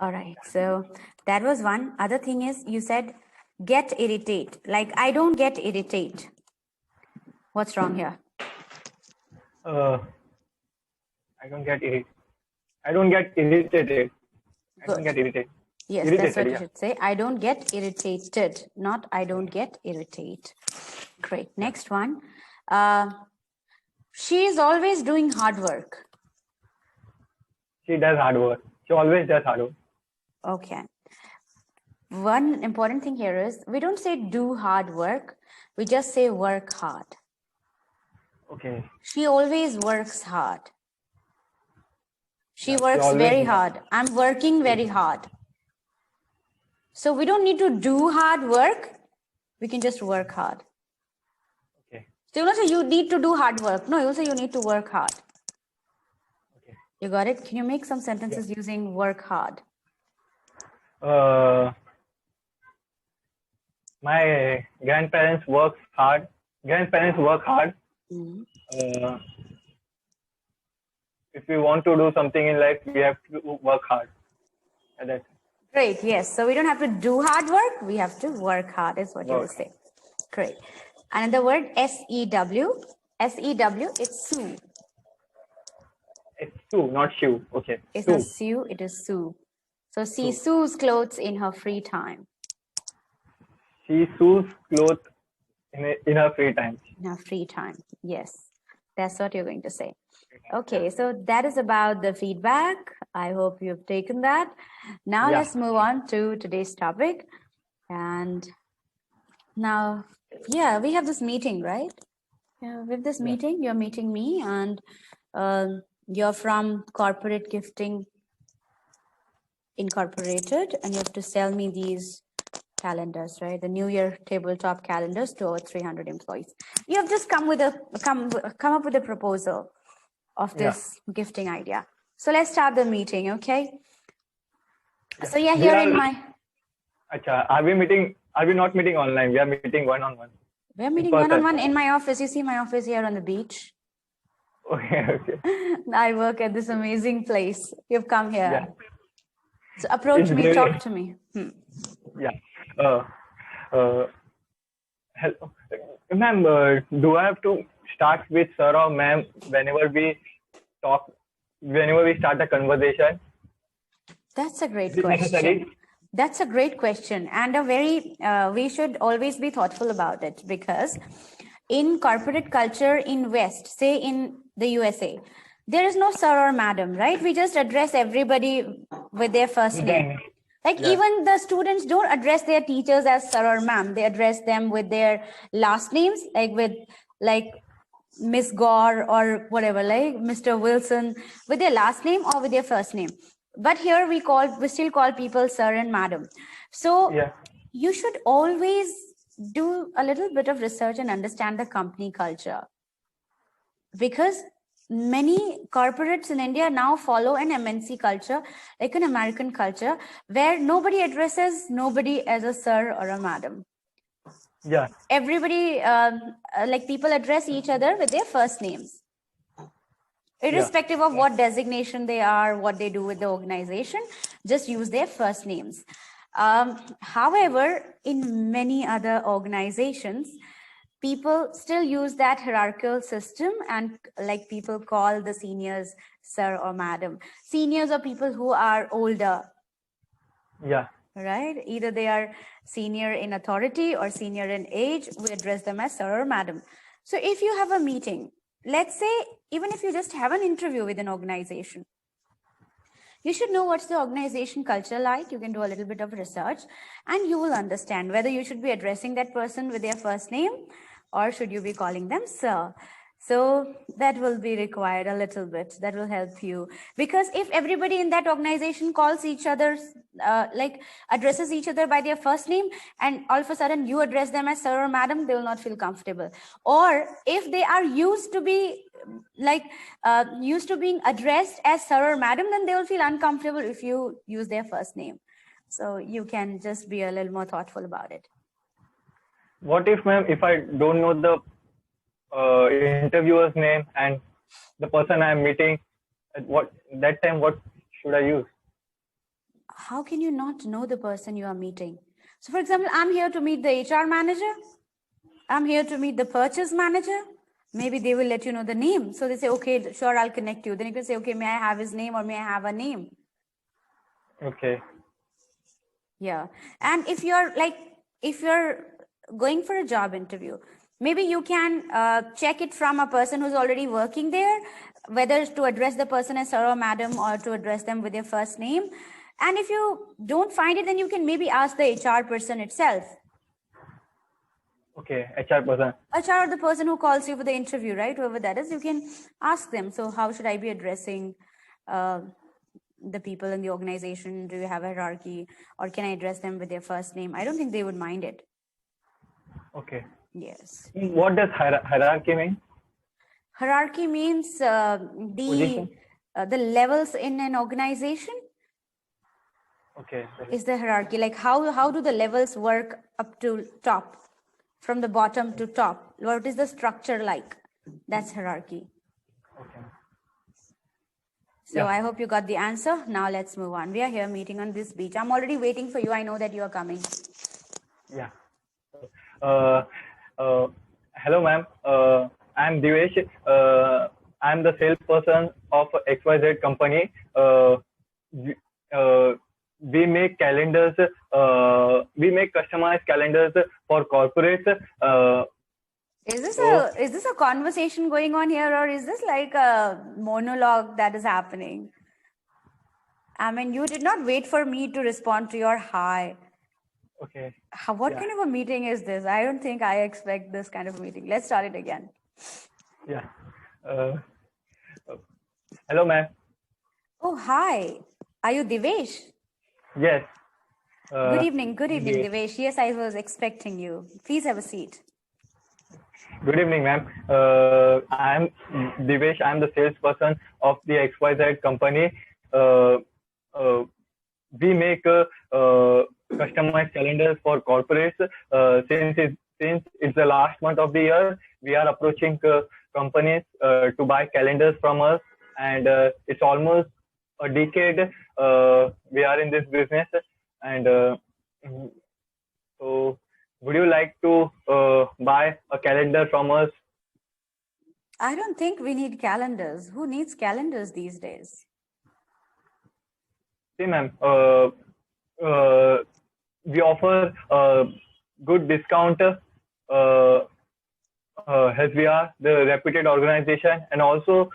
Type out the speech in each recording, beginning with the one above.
All right. So that was one. Other thing is you said get irritate. Like I don't get irritate. What's wrong here? I don't get irritated. I don't get irritated. I don't Good. get irritated. Yes, Irritated, that's what you yeah. should say. I don't get irritated, not I don't get irritate. Great. Next one. She is always doing hard work. She does hard work. She always does hard work. Okay. One important thing here is we don't say do hard work. We just say work hard. Okay. She always works hard. She Yeah, she works always very does. hard. I'm working very hard. So we don't need to do hard work. We can just work hard. Okay. So you don't say you need to do hard work. No, you'll say you need to work hard. Okay. You got it? Can you make some sentences using work hard? My grandparents work hard. Grandparents work hard. If we want to do something in life, we have to work hard. And that's Great. Yes. So we don't have to do hard work. We have to work hard is what you will work. say. Great. Another word, S-E-W. S-E-W, it's Sue. It's Sue, not shoe. Okay. It's Sue. not Sue, it is Sue. So she sews clothes in her free time. She sews clothes in her free time. In her free time. Yes. That's what you're going to say. Okay, so that is about the feedback. I hope you've taken that. Now let's move on to today's topic. And now, yeah, we have this meeting, right? Yeah, with this meeting, you're meeting me and you're from Corporate Gifting Incorporated and you have to sell me these calendars, right? The New Year tabletop calendars to over 300 employees. You have just come up with a proposal of this gifting idea. So let's start the meeting, okay? So yeah, here in my... Acha, are we not meeting online? We are meeting one-on-one. We are meeting one-on-one in my office. You see my office here on the beach. Okay, okay. I work at this amazing place. You've come here. Yeah. So approach me, talk to me. Yeah. Hello. Ma'am, do I have to start with sir or ma'am whenever we start a conversation? That's a great question. That's a great question and a very, we should always be thoughtful about it because in corporate culture in West, say in the USA, there is no sir or madam, right? We just address everybody with their first name. Like even the students don't address their teachers as sir or ma'am. They address them with their last names, like Miss Gore or whatever, like Mr. Wilson, with their last name or with their first name. But here we still call people sir and madam. So you should always do a little bit of research and understand the company culture. Because many corporates in India now follow an MNC culture, like an American culture, where nobody addresses nobody as a sir or a madam. Yeah. Everybody, like people address each other with their first names. Irrespective of what designation they are, what they do with the organization, just use their first names. However, in many other organizations, people still use that hierarchical system and like people call the seniors sir or madam. Seniors are people who are older. Yeah. Right? Either they are senior in authority or senior in age, we address them as sir or madam. So if you have a meeting, let's say, even if you just have an interview with an organization, you should know what's the organization culture like. You can do a little bit of research and you will understand whether you should be addressing that person with their first name or should you be calling them sir. So that will be required a little bit. That will help you. Because if everybody in that organization calls each other, like addresses each other by their first name, and all of a sudden you address them as sir or madam, they will not feel comfortable. Or if they are used to be used to being addressed as sir or madam, then they will feel uncomfortable if you use their first name. So you can just be a little more thoughtful about it. What if, ma'am, if I don't know the interviewer's name and the person I am meeting, what should I use? how can you not know the person you are meeting? So, for example, I'm here to meet the HR manager. I'm here to meet the purchase manager. Maybe they will let you know the name. So they say, okay, sure, I'll connect you. Then you can say, okay, may I have his name or may I have a name? Okay. Yeah. And if you're going for a job interview, maybe you can check it from a person who's already working there, whether to address the person as sir or madam or to address them with their first name. And if you don't find it, then you can maybe ask the HR person itself. Okay, HR person. HR or the person who calls you for the interview, right? Whoever that is, you can ask them. So how should I be addressing the people in the organization? Do you have a hierarchy or can I address them with their first name? I don't think they would mind it. Okay. Yes. What does hierarchy mean? Hierarchy means the levels in an organization. Okay. Is the hierarchy, like how do the levels work up to top, from the bottom to top? What is the structure like? That's hierarchy. Okay. So yeah. I hope you got the answer. Now let's move on. We are here meeting on this beach. I'm already waiting for you. I know that you are coming. Yeah. Hello, ma'am. I'm Divesh. I'm the salesperson of XYZ company. We make calendars. We make customized calendars for corporates. Is this a conversation going on here, or is this like a monologue that is happening? I mean, you did not wait for me to respond to your hi. Okay. What kind of a meeting is this? I don't think I expect this kind of a meeting. Let's start it again. Yeah. Hello, ma'am. Oh, hi. Are you Divesh? Yes. Good evening, Divesh. Yes, I was expecting you. Please have a seat. Good evening, ma'am. I'm Divesh. I'm the salesperson of the XYZ company. We make customized calendars for corporates. Since it's the last month of the year, we are approaching companies to buy calendars from us, and it's almost a decade we are in this business. And so, would you like to buy a calendar from us? I don't think we need calendars. Who needs calendars these days? See, ma'am, we offer good discount as we are the reputed organization, and also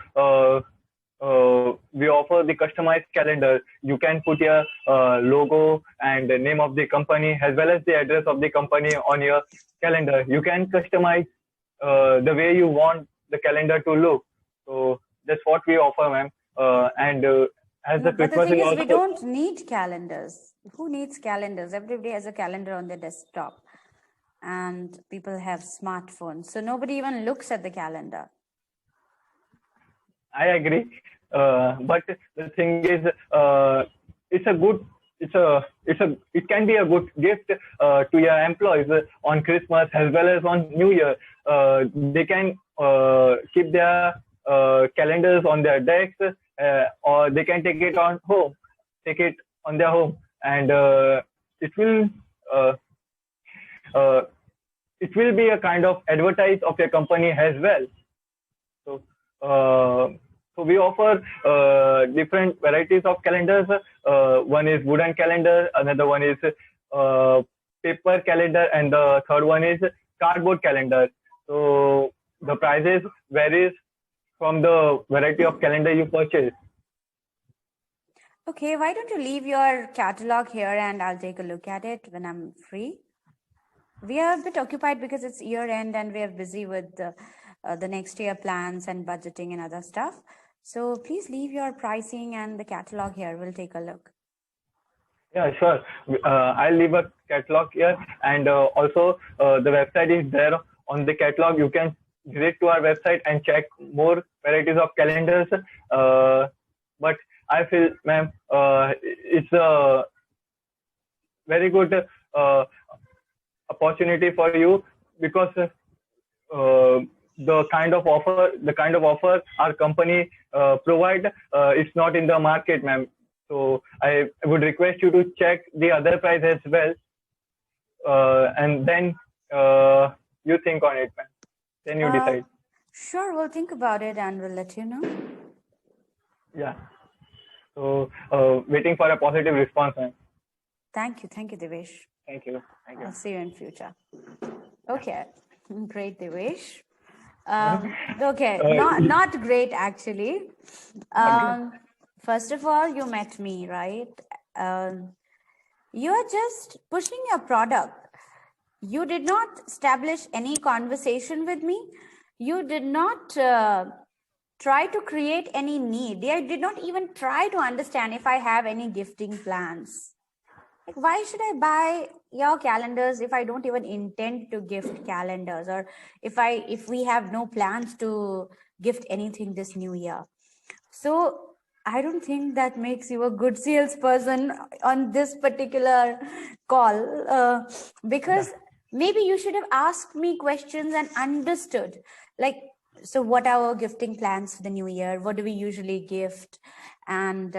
we offer the customized calendar. You can put your logo and the name of the company as well as the address of the company on your calendar. You can customize the way you want the calendar to look. So that's what we offer, ma'am. As the but the thing is, we don't need calendars. Who needs calendars? Everybody has a calendar on their desktop, and people have smartphones. So nobody even looks at the calendar. I agree, but the thing is, it can be a good gift to your employees on Christmas as well as on New Year. They can keep their calendars on their desks, or they can take it on their home, and it will be a kind of advertise of your company as well. So we offer different varieties of calendars. One is wooden calendar, another one is paper calendar, and the third one is cardboard calendar. So the prices varies from the variety of calendar you purchase. Okay, why don't you leave your catalog here and I'll take a look at it when I'm free. We are a bit occupied because it's year end and we are busy with the next year plans and budgeting and other stuff. So please leave your pricing and the catalog here. We'll take a look. Yeah, sure. I'll leave a catalog here, and also the website is there on the catalog. You can visit to our website and check more varieties of calendars. But I feel, ma'am, it's a very good opportunity for you, because the kind of offer our company provide is not in the market, ma'am. So I would request you to check the other price as well, and then you think on it, man. Then you decide. Sure, we'll think about it and we'll let you know. Yeah. So waiting for a positive response, man. Thank you, Devesh. Thank you. I'll see you in future. Okay, great, Devesh. Okay, not great actually. First of all, you met me, right? You are just pushing your product. You did not establish any conversation with me. You did not try to create any need. I did not even try to understand if I have any gifting plans. Like, why should I buy your calendars if I don't even intend to gift calendars, or if we have no plans to gift anything this new year? So I don't think that makes you a good salesperson on this particular call, because maybe you should have asked me questions and understood, like, so what are our gifting plans for the new year? What do we usually gift? And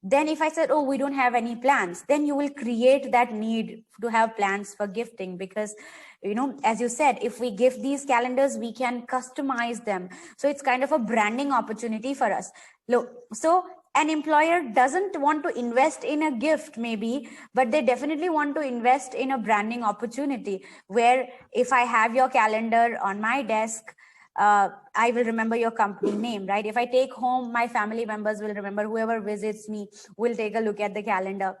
then if I said, oh, we don't have any plans, then you will create that need to have plans for gifting, because, you know, as you said, if we gift these calendars, we can customize them. So it's kind of a branding opportunity for us. Look, so an employer doesn't want to invest in a gift maybe, but they definitely want to invest in a branding opportunity, where if I have your calendar on my desk, I will remember your company name, right? If I take home, my family members will remember, whoever visits me will take a look at the calendar.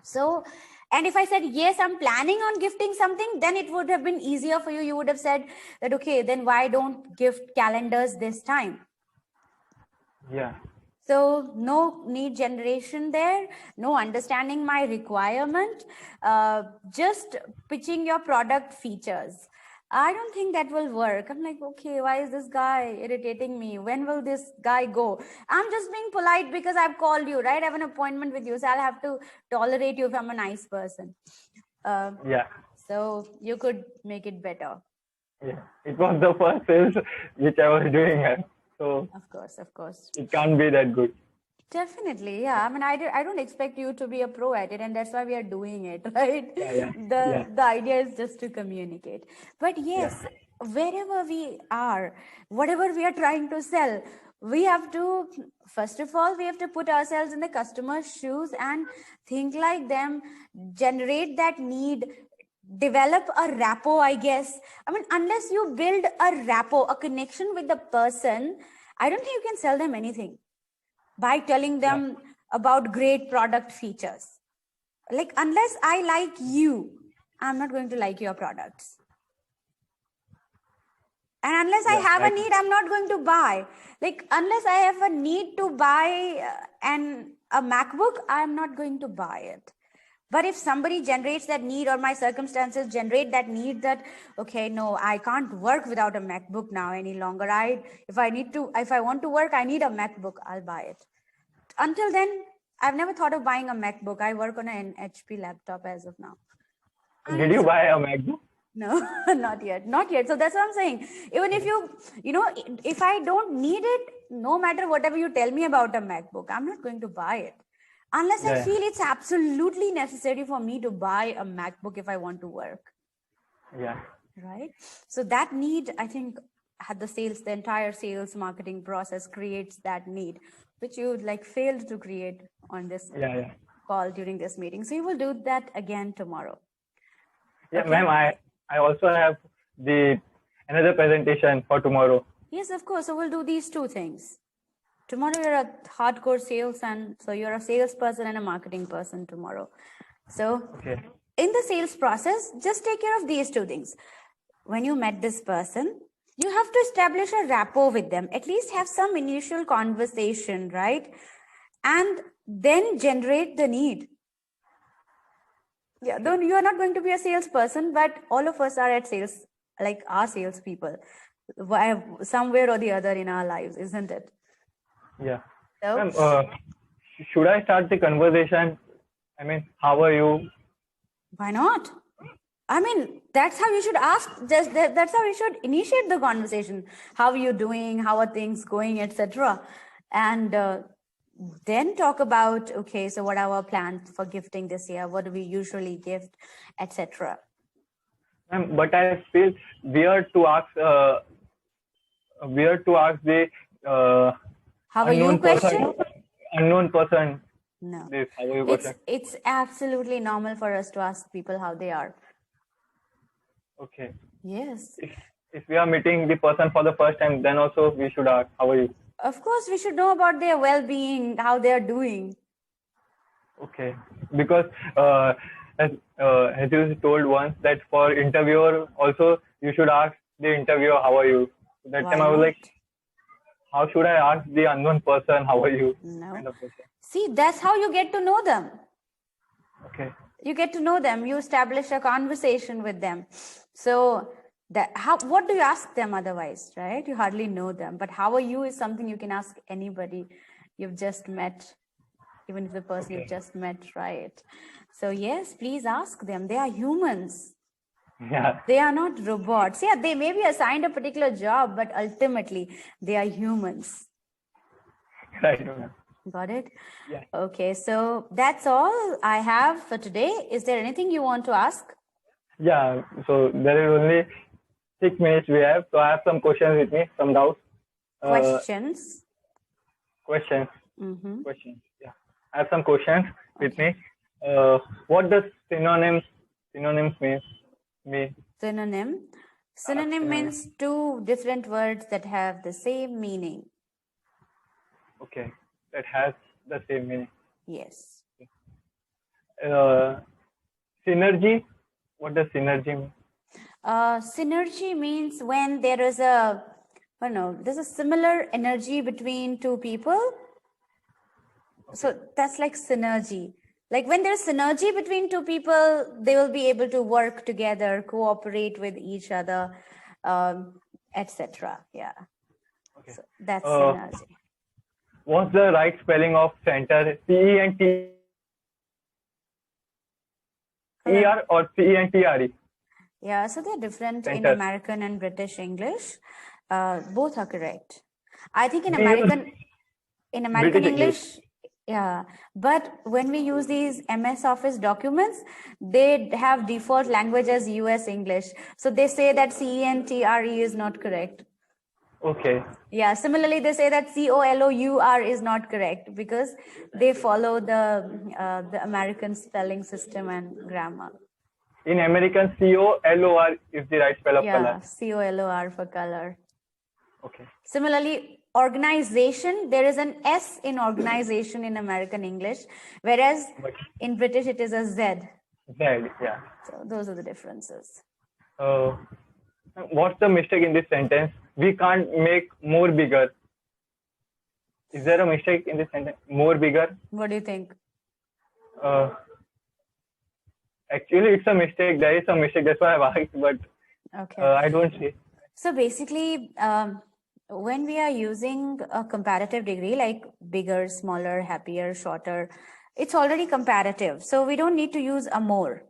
So, and if I said, yes, I'm planning on gifting something, then it would have been easier for you. You would have said that, okay, then why don't gift calendars this time? Yeah. So no need generation there, no understanding my requirement, just pitching your product features. I don't think that will work. I'm like, okay, why is this guy irritating me? When will this guy go? I'm just being polite because I've called you, right? I have an appointment with you, so I'll have to tolerate you if I'm a nice person. Yeah. So you could make it better. Yeah. It was the first sales which I was doing. So of course. It can't be that good. Definitely, yeah. I mean, I don't expect you to be a pro at it, and that's why we are doing it, right? Yeah. The idea is just to communicate. But yes, wherever we are, whatever we are trying to sell, we have to, first of all, we have to put ourselves in the customer's shoes and think like them, generate that need, develop a rapport, I guess. I mean, unless you build a rapport, a connection with the person, I don't think you can sell them anything by telling them about great product features. Like, unless I like you, I'm not going to like your products. And unless I have a need, I'm not going to buy. Like, unless I have a need to buy a MacBook, I'm not going to buy it. But if somebody generates that need, or my circumstances generate that need, that, okay, no, I can't work without a MacBook now any longer. If I want to work, I need a MacBook, I'll buy it. Until then, I've never thought of buying a MacBook. I work on an HP laptop as of now. Did you buy a MacBook? No, not yet. So that's what I'm saying. Even if if I don't need it, no matter whatever you tell me about a MacBook, I'm not going to buy it. Unless I feel it's absolutely necessary for me to buy a MacBook if I want to work. Yeah. Right? So that need, I think, the entire sales marketing process creates that need, which you failed to create on this call during this meeting. So you will do that again tomorrow. Yeah, okay. Ma'am, I also have another presentation for tomorrow. Yes, of course. So we'll do these two things. Tomorrow you're a hardcore sales, and so you're a salesperson and a marketing person tomorrow. So in the sales process, just take care of these two things. When you met this person, you have to establish a rapport with them, at least have some initial conversation, right? And then generate the need. Yeah, though you are not going to be a salesperson, but all of us are at sales, like our salespeople, somewhere or the other in our lives, isn't it? Yeah. So, should I start the conversation? I mean, how are you? Why not? I mean, that's how you should ask. That's how you should initiate the conversation. How are you doing? How are things going, etc. And then talk about, okay, so what are our plans for gifting this year? What do we usually gift, etc. But I feel weird to ask the How are you question? unknown person No, this how are you question. it's absolutely normal for us to ask people how they are. Okay. Yes. If we are meeting the person for the first time, then also we should ask how are you. Of course, we should know about their well-being, how they are doing. Okay, because as you told once that for interviewer also you should ask the interviewer how are you. That Why time I was not? like, how should I ask the unknown person how are you? No. Kind of person. See, that's how you get to know them. Okay. You get to know them. You establish a conversation with them. So what do you ask them otherwise, right? You hardly know them. But how are you is something you can ask anybody you've just met, even if the person you've just met, right? So yes, please ask them. They are humans. Yeah. They are not robots. Yeah, they may be assigned a particular job, but ultimately they are humans. Right. Got it? Yeah. Okay, so that's all I have for today. Is there anything you want to ask? Yeah. So there is only 6 minutes we have. So I have some questions with me, some doubts. Questions? Questions. Mm-hmm. Questions. Yeah. I have some questions with me. What does synonyms mean? Synonym. Synonym means two different words that have the same meaning. Okay, that has the same meaning. Yes. Synergy. What does synergy mean? Synergy means when there is there's a similar energy between two people. Okay. So that's like synergy. Like when there's synergy between two people, they will be able to work together, cooperate with each other, etc. Yeah. Okay. So that's synergy. What's the right spelling of center? CENTER or CENTRE? Yeah, so they're different center. In American and British English. Both are correct. I think in American English, yeah. But when we use these MS Office documents, they have default language as US English. So they say that CENTRE is not correct. Okay. Yeah, similarly, they say that COLOUR is not correct because they follow the American spelling system and grammar. In American, COLOR is the right spell of color. Yeah, COLOR for color. Okay. Similarly, organization, there is an S in organization in American English, whereas in British it is a Z. Z, yeah. So those are the differences. What's the mistake in this sentence? We can't make more bigger. Is there a mistake in this sentence? More bigger? What do you think? Actually, it's a mistake. There is a mistake. That's why I've asked, but okay. I don't see. So basically, when we are using a comparative degree like bigger, smaller, happier, shorter, it's already comparative. So we don't need to use a more.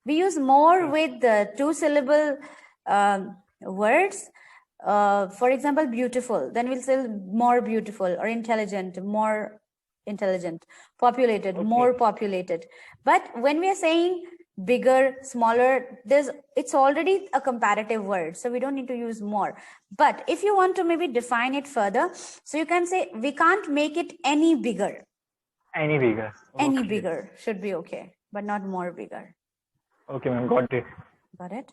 We use more with the two-syllable words. For example, beautiful. Then we'll say more beautiful, or intelligent, more intelligent, populated, more populated. But when we are saying bigger, smaller, it's already a comparative word, so we don't need to use more. But if you want to maybe define it further, so you can say we can't make it any bigger. Any bigger. Any bigger should be okay, but not more bigger. Okay, ma'am, got it. Got it?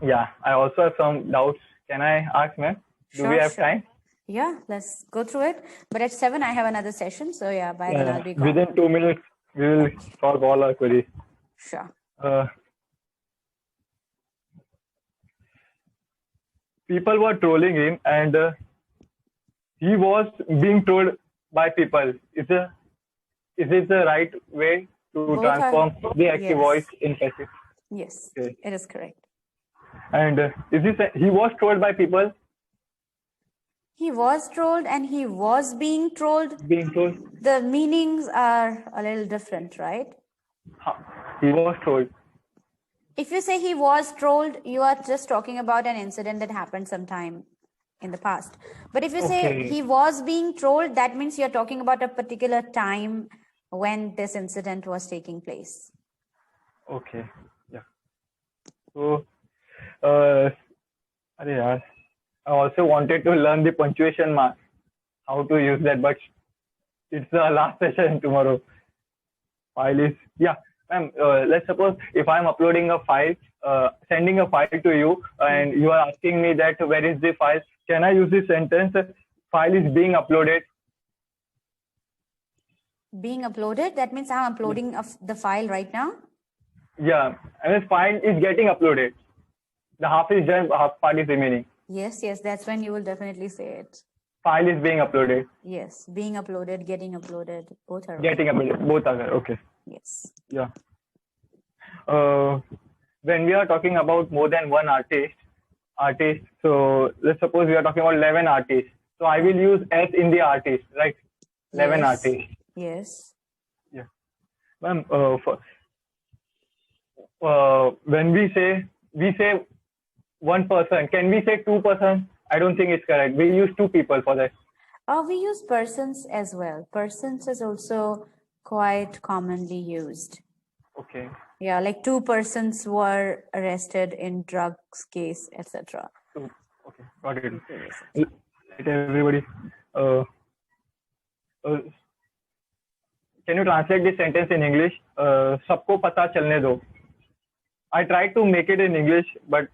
Yeah, I also have some doubts. Can I ask, ma'am? Do we have time? Yeah, let's go through it. But at 7, I have another session. So yeah, by then I'll be gone. Within 2 minutes, we will solve all our queries. Sure. People were trolling him and he was being trolled by people. Is it the right way to both transform the active voice in passive? Yes, it is correct. And he was trolled by people? He was trolled and he was being trolled. Being trolled. The meanings are a little different, right? He was trolled. If you say he was trolled, you are just talking about an incident that happened sometime in the past. But if you say Okay. he was being trolled, that means you're talking about a particular time when this incident was taking place. Okay. Yeah. So, arey yaar, I also wanted to learn the punctuation mark, how to use that, but it's the last session tomorrow. File is, yeah, ma'am, let's suppose if I'm uploading a file, sending a file to you, and you are asking me that where is the file, can I use this sentence, file is being uploaded? Being uploaded, that means I'm uploading the file right now. Yeah, and this file is getting uploaded. The half is done, half part is remaining. Yes, that's when you will definitely say it. File is being uploaded. Yes, being uploaded, getting uploaded, both are Getting uploaded, both are there. Okay. Yes. Yeah. When we are talking about more than one artist, so let's suppose we are talking about 11 artists. So I will use S in the artist, right? 11 Yes. artists. Yes. Yeah. Ma'am, when we say one person, can we say 2%? I don't think it's correct. We use 2 people for that. We use persons as well. Persons is also quite commonly used. Okay. Yeah, like 2 persons were arrested in drugs case, etc. So, okay, got it. Let everybody. Can you translate this sentence in English? Sabko pata chalne do. I tried to make it in English, but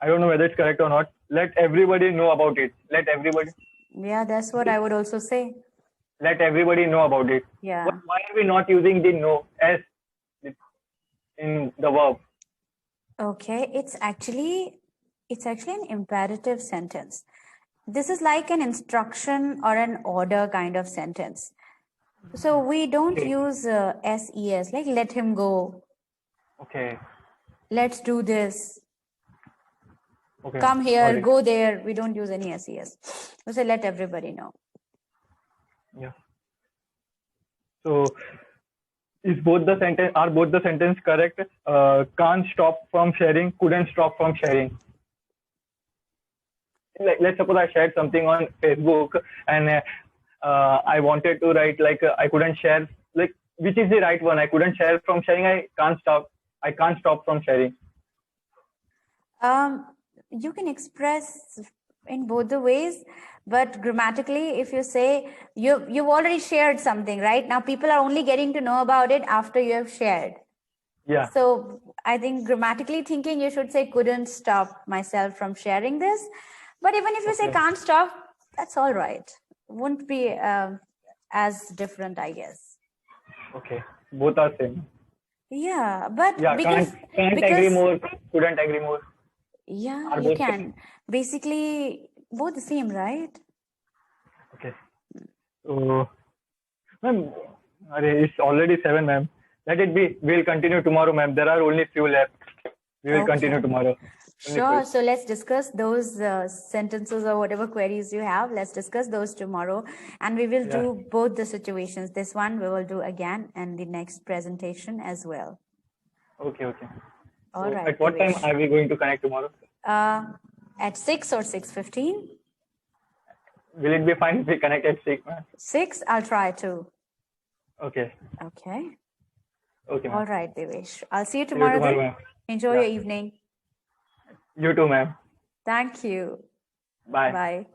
I don't know whether it's correct or not. Let everybody know about it. Let everybody. Yeah, that's what I would also say. Let everybody know about it. Yeah. Why are we not using the know as in the verb? Okay, it's actually an imperative sentence. This is like an instruction or an order kind of sentence. So we don't use SES, like let him go. Okay. Let's do this. Okay. Come here, go there. We don't use any SES. We say let everybody know. Yeah. So are both the sentence correct? Can't stop from sharing, couldn't stop from sharing. Let's suppose I shared something on Facebook and I wanted to write I couldn't share, like which is the right one? I couldn't share from sharing. I can't stop from sharing. You can express in both the ways, but grammatically, if you say you've already shared something, right? Now people are only getting to know about it after you have shared. Yeah. So I think grammatically thinking, you should say couldn't stop myself from sharing this. But even if you say can't stop, that's all right. Wouldn't be as different, I guess. Okay. Both are same. Yeah, but can't agree more, couldn't agree more. Yeah, you can. Basically, both the same, right? Okay. So, ma'am, it's already 7, ma'am. Let it be. We'll continue tomorrow, ma'am. There are only few left. We will continue tomorrow. Sure. So let's discuss those sentences or whatever queries you have. Let's discuss those tomorrow. And we will do both the situations. This one we will do again and the next presentation as well. Okay. All right. At what time are we going to connect tomorrow? At 6 or 6:15. Will it be fine if we connect at 6, ma'am? 6, I'll try to. Okay. Okay. Okay, ma'am. All right, Devesh. I'll see you tomorrow then. Enjoy your evening. You too, ma'am. Thank you. Bye. Bye.